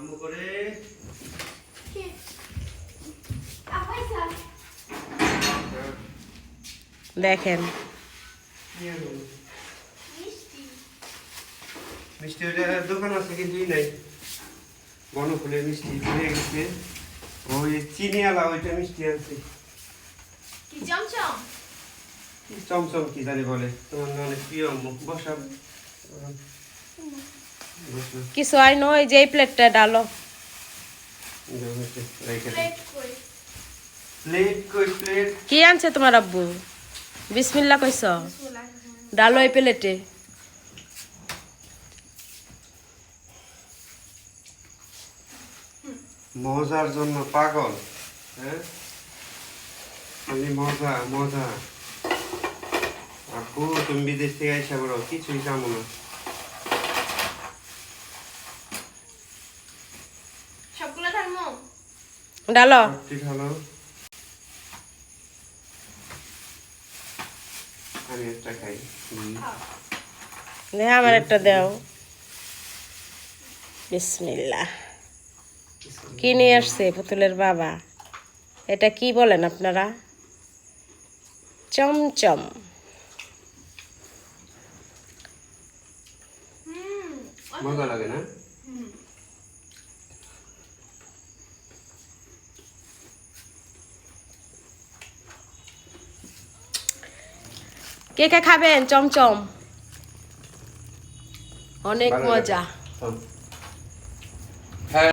আম্মু করে দেখেন মিষ্টি ওটা দোকান আছে কিন্তু নাই বনফুলের মিষ্টি ভুলে গেছে ওই চিনি আলা ওইটা মিষ্টি আছে কি চমচম চমচম কি জানি বলে তোমার অনেক প্রিয় আম্মু বসা কিছু আই নয় যে এই প্লেটটা ডালো প্লেট কই প্লেট কই প্লেট কি আনছে তোমার আব্বু বিসমিল্লাহ কইছ ডালো এই প্লেটে মজার জন্য পাগল হ্যাঁ খালি মজা মজা আপু তুমি বিদেশ থেকে আইসা বলো কিছুই জানো না সবগুলো ঢালমো ডালো ঠিক হলো আমি একটা খাই দেখ আমার একটা দাও বিসমিল্লাহ কি নিয়ে আসছে পুতুলের বাবা এটা কি বলেন আপনারা চমচম মজা লাগে না কে কে খাবেন চমচম অনেক ভালো লাগে। মজা চল।